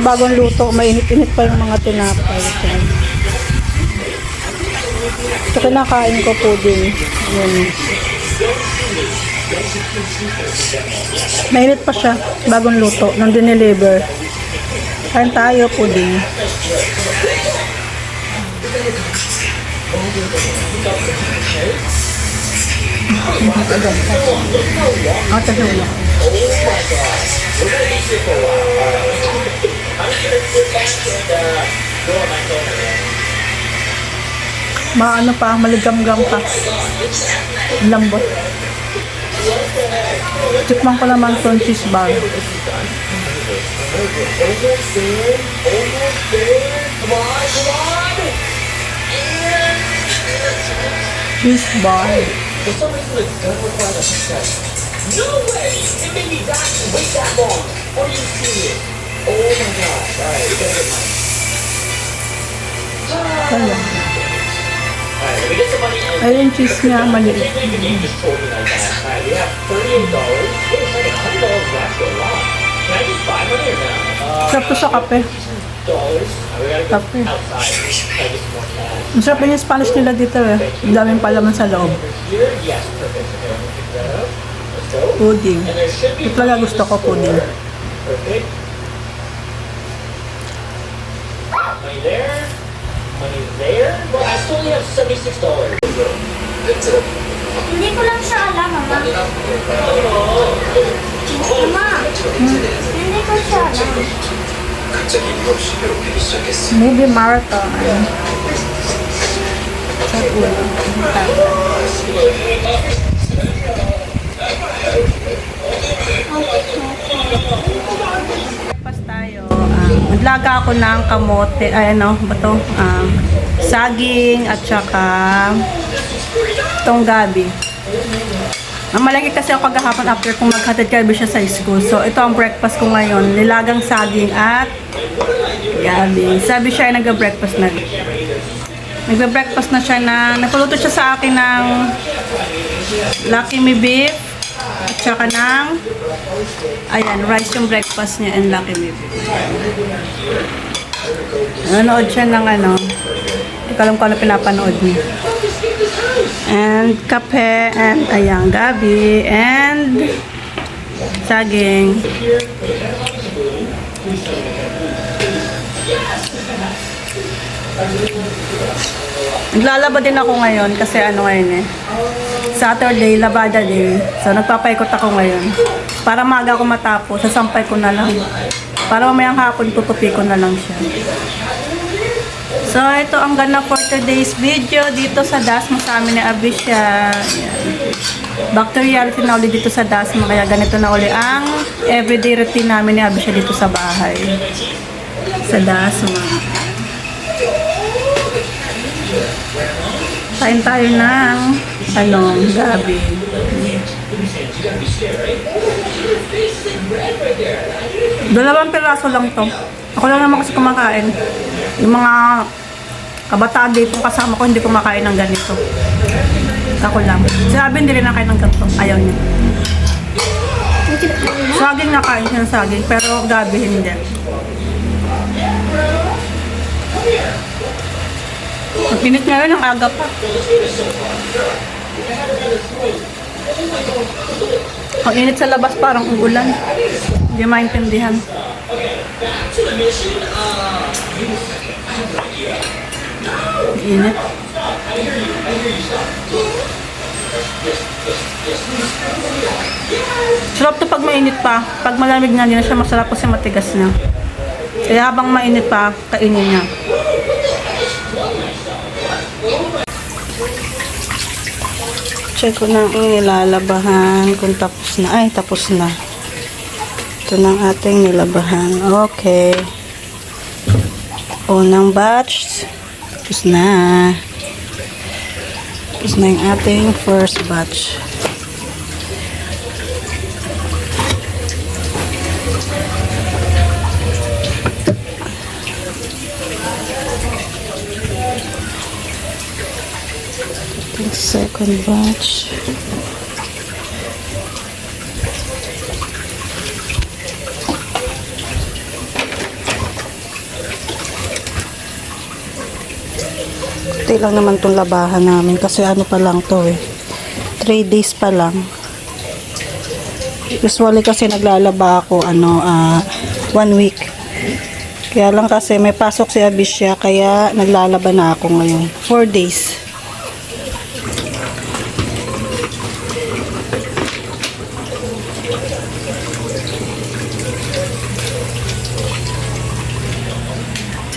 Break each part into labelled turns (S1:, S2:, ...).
S1: bagong luto, mainit-init pa yung mga tinapay. Ito kinakain ko pudding. Yun. Mainit pa siya, bagong luto, nung dineliver. Kain tayo, pudding. Maano pa, maligam-gam pa. Lambot. Tikman ko naman itong cheese bar. Cheese bar. No way! It made me wait that long. Are you serious? Oh my gosh. Alright, we gotta get mine. Alright, let me get some money. Ayun, cheese niya, maliit. The game just told me like that. Alright, we have $38. Wait a second, $100 is actually a lot. Can I just buy money or no? Sarap to sa kape. Kape. Masarap din yung Spanish nila dito eh. Ang daming palaman sa loob. Yes, perfect. Pudding. Ito talaga gusto ko pudding. Perfect. Money there. Money there. Well, I still only have $76.
S2: Hindi ko lang siya alam, Mama. Mama, hindi ko siya alam.
S1: Movie marathon. Sa ulo. Pas tayo. Naglaga ako ng kamote, saging at saka itong gabi. Malaki kasi ako kagahapon after kung maghatid kami siya sa school. So ito ang breakfast ko ngayon, nilagang saging at gabi. Sabi siya ay nagbe-breakfast na. Nagbe-breakfast na siya na nagpaluto siya sa akin ng Lucky Me beef at saka ng rice yung breakfast niya and Lucky Me beef. Nanonood siya ng hindi ko alam kung ano pinapanood niya. And kape and gabi and saging. Naglalaba din ako ngayon kasi ngayon Saturday, labada day. So nagpapaikot ako ngayon. Para maaga ako matapos, sasampay ko na lang. Para mamayang hapon tutupi ko na lang siya. So ito ang gana for today's video dito sa Dasma sa amin ni Abisha. Back to reality na ulit dito sa Dasma, kaya ganito na uli ang everyday routine namin ni Abisha dito sa bahay. Sa Dasma. Kain tayo ng gabi. Dalawang piraso lang to. Ako lang naman kasi kumakain. Yung mga kabataan dito kasama ko hindi kumakain ng ganito. Ako lang. Sabi hindi rin nakain ng ganito. Ayaw niya. Saging nakain siya ng saging pero gabi hindi. Magpinit nga rin ang aga pa. Ang init sa labas parang ulan. Hindi maintindihan. Init. Sarap to pag mainit pa. Pag malamig na, hindi na siya masarap kasi matigas na. Kaya habang mainit pa, kainin niya. Check ko na ang nilalabahan kung tapos na. Ay, tapos na. Ito na ang ating nilabahan. Okay. Unang batch. Tapos na. Tapos na yung ating first batch. Second batch. Konti lang naman itong labahan namin kasi ano pa lang to eh. 3 days pa lang. Usually kasi naglalaba ako 1 week. Kaya lang kasi may pasok si Abisya kaya naglalaba na ako ngayon. 4 days.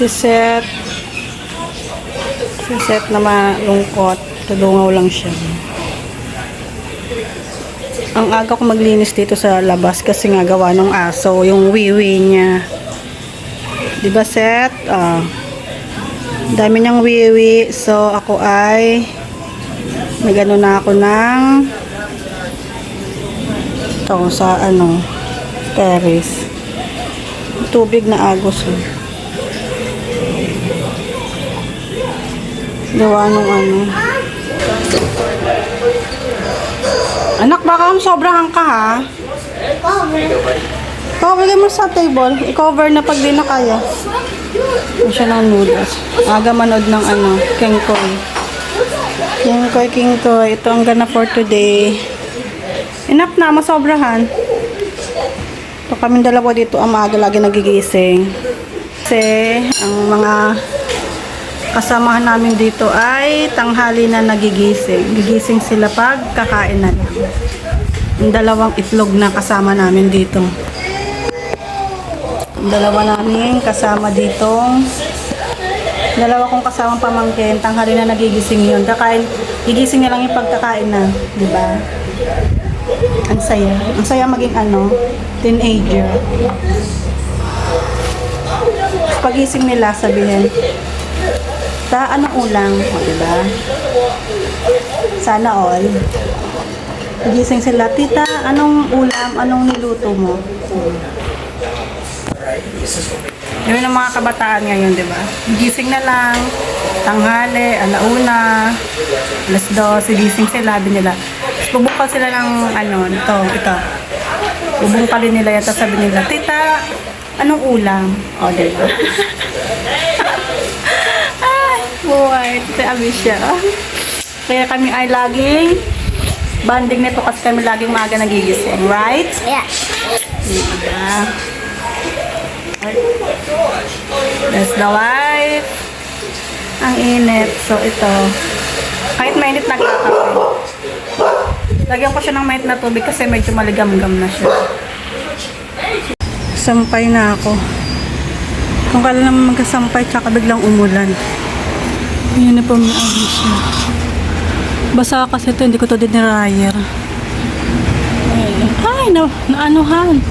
S1: Siset na malungkot. Tulungaw lang siya. Ang aga ko maglinis dito sa labas kasi nga gawa ng aso, yung wiwi niya. Diba Set? Dami niyang wiwi. So ako ay nagano na ako ng ito sa terrace. Tubig na agos. Gawa nung Anak, baka sobrahan ka ha? Cover mo sa table. I-cover na pag di na kaya. Ano siya ng noodles. Aga manood ng Kengkoy. Kengkoy. Ito ang gana for today. Enough na, masobrahan. Ito kaming dalawa dito ang maaga lagi nagigising. Kasi ang mga kasamahan namin dito ay tanghali na nagigising. Gigising sila pag kakain na lang. Yung dalawang itlog na kasama namin dito. Yung dalawa namin kasama dito. Dalawa kong kasamang pamangkin, tanghali na nagigising yun. Gigising niya lang yung pagkakain na. Diba? Ang saya. Ang saya maging teenager. Pagising nila, sabihin, anong ulam? O, diba? Sana all. Gising sila, tita, anong ulam? Anong niluto mo? Yun ang mga kabataan ngayon, diba? Gising na lang, tanghali, alauna, 12:00, gising sila, sabi nila. Bubukal sila ng ito. Bubungkalin nila yata, sabi nila, tita, anong ulam? O, diba? Buhay, si Abisya. Kaya kami ay laging banding nito kasi kami laging maaga nagigising, right?
S2: Yeah.
S1: Yeah. That's the life. Ang init. So, ito. Kahit mainit nagkakape. Lagyan ko siya ng mainit na tubig kasi medyo maligam-gam na siya. Sampay na ako. Kung kailan naman magkasampay, tsaka biglang umulan. Yun na po may Abisya. Basa kasi ito, hindi ko ito dinirayer. Ay, naanuhan.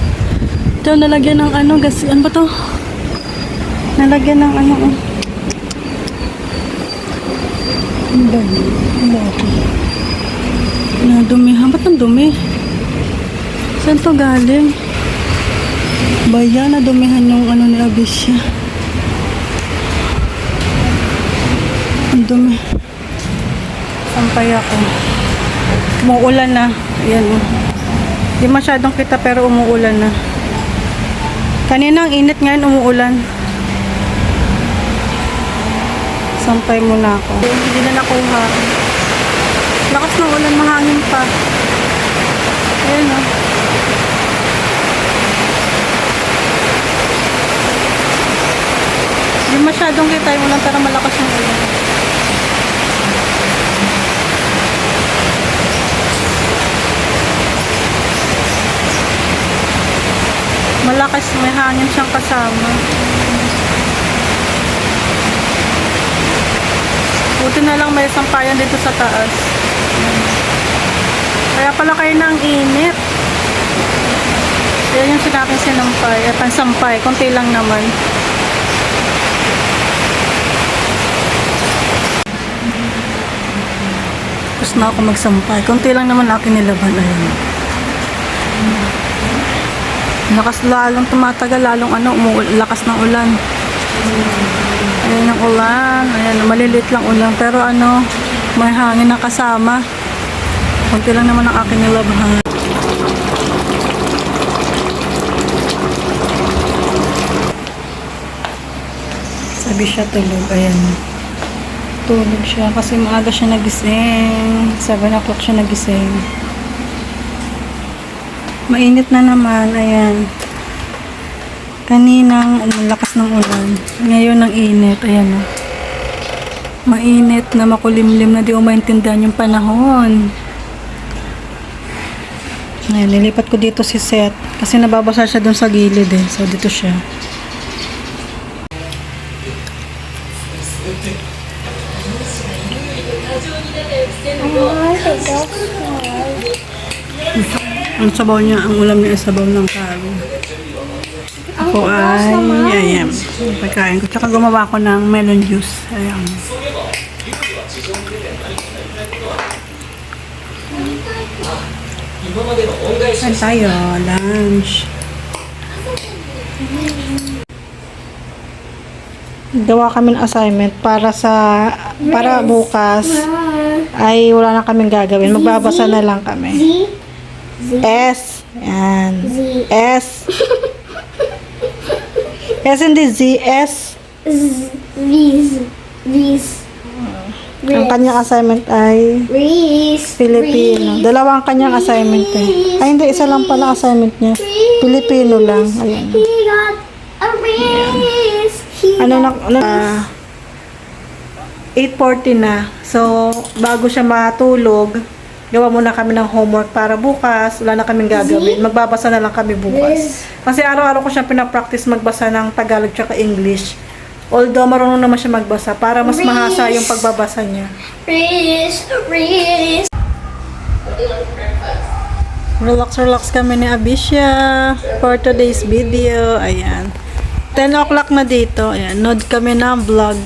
S1: Ito, nalagyan ng gas, ano ba to? Nalagyan ng Ang dami. Nadumihan. Ba't ang dumi? Saan to galing? Baya, nadumihan yung ni Abisya. Ang dumi. Sampay ako. Umuulan na. Ayan o. Hindi masyadong kita pero umuulan na. Kanina ang init, ngayon umuulan. Sampay muna ako. Hindi na nakuha. Lakas ng ulan, mahangin pa. Ayan o. Hindi masyadong kita yung ulan pero malakas yung ulan. Malakas, may hangin siyang kasama. Buti na lang may sampayan dito sa taas. Kaya pala kayo na ang init. Yan yung sinaking sinampay. Pansampay, konti lang naman. Tapos na ako magsampay. Konti lang naman akin nilaban. Ayun. Lakas lalong tumatagal, lalong lakas ng ulan. Ayan ang ulan. Ayan, malilit lang ulan. Pero may hangin na kasama. Kunti lang naman ang aking nilabahan. Sabi siya tulog. Ayan. natutulog siya kasi maaga siya nagising. 7 o'clock siya nagising. Mainit na naman. Ayan. Kaninang lakas ng ulan. Ngayon ang init. Ayan o. Mainit na makulimlim na di ko maintindihan yung panahon. Ayan, nilipat ko dito si Seth. Kasi nababasa siya dun sa gilid eh. So, dito siya. Ang sabaw niya, ang ulam niya ay sabaw ng karo. Ako ay, ayan, pagkain ko. Tsaka gumawa ko ng melon juice. Ayan. Saan tayo? Lunch. Gawa kami ng assignment para bukas ay wala na kaming gagawin. Magbabasa na lang kami. S. Yan. S. S hindi Z. S. Ang kanyang assignment ay Filipino. Dalawang kanyang assignment eh. Ay hindi, isa lang pala assignment niya. Filipino lang. Ayan. Ano na, 8:40 na. So, bago siya matulog, gawa muna kami ng homework para bukas. Wala na kaming gagawin. Magbabasa na lang kami bukas. Kasi araw-araw ko siya pinapractice magbasa ng Tagalog tsaka English. Although marunong naman siya magbasa para mas mahasa yung pagbabasa niya. Relax kami ni Abisha for today's video. Ayan. 10 o'clock na dito. Ayan. Nod kami ng vlog.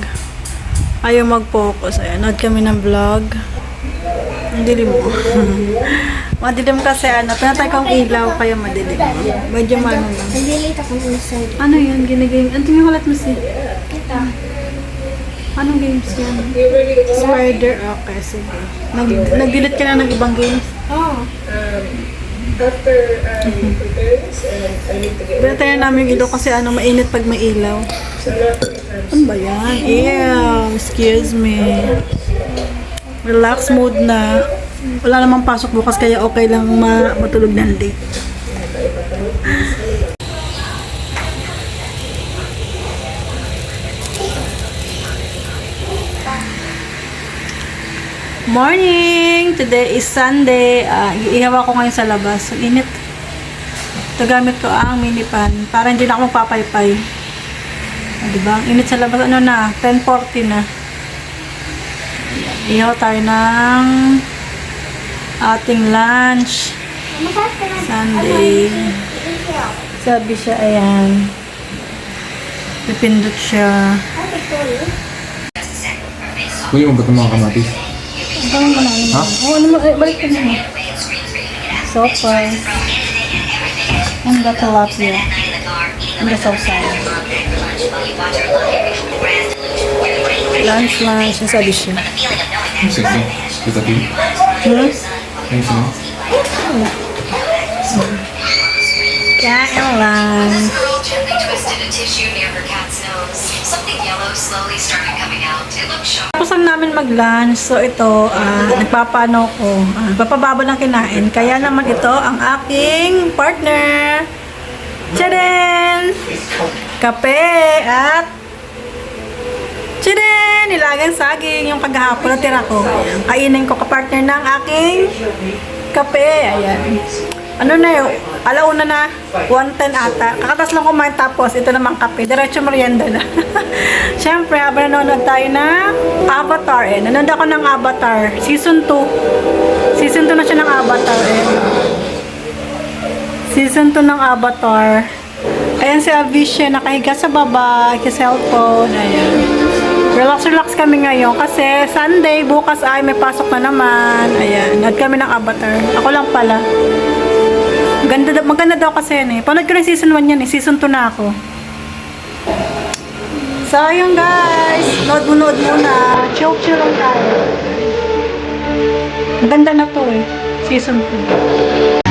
S1: Ayaw mag-focus. Ayan. Nod kami ng vlog. Madilim mo. Madilim kasi pinatay kong ilaw kaya madilim. Medyo lang.
S2: Nag-delete ako ng side.
S1: Ano yun? Ginagame. Ano yung ulat mo si?
S2: Ito.
S1: Anong games yan? Spider. Okay, sige. Nag-delete ka na ng ibang games?
S2: Oh.
S1: Pinatay na namin yung ilaw kasi mainit pag may ilaw. Ano ba yan? Ew, excuse me. Relax mode na. Wala namang pasok bukas kaya okay lang matulog ng late. Morning! Today is Sunday. Iihaw ako ngayon sa labas. So, init. Ito gamit ko ang mini pan para hindi na ako magpapaypay. Diba? Ang init sa labas. Ano na? 10:40 na. Ihaw tayo ng ating lunch. Sunday. Sabi siya, ayan. Pipindot siya.
S3: Kuya mo ba itong mga kamatis?
S1: Ano mo na?
S3: Ha?
S1: Balik ko na. Sopas. And the tilapia. And the sausage. Lunch. Ang sabi siya.
S3: Ang sexy. Ito ito. Ang sino?
S1: Kain lang.
S4: Girl gently twisted a tissue near her cat's nose. Something yellow slowly started coming out. It looked shocked.
S1: Tapos lang namin mag-lunch. So ito, nagpapano ko. Papababa ng kinain. Kaya naman ito ang aking partner. Tchaden! Kape at tchaden! Nilagang saging. Yung kagahapon na tira ko. Ayan. Kainin ko kapartner ng aking kape. Ayan. Ano na yun? Alauna na. 1:10 ata. Kakatas lang kumain tapos ito namang kape. Diretso merienda na. Siyempre, habang nanonood tayo ng Avatar nanonood ako ng Avatar. Season 2. Season 2 na siya ng Avatar Season 2 ng Avatar. Ayan si Avisha, nakahiga sa baba, cellphone. Ayan. Relax kami ngayon kasi Sunday, bukas ay may pasok na naman. Ayan, nanood kami ng Avatar. Ako lang pala. Maganda daw kasi yan Panood ko na season 1 yan Season 2 na ako. So, ayun guys. Nood muna. Chill lang tayo. Maganda na to Season 2.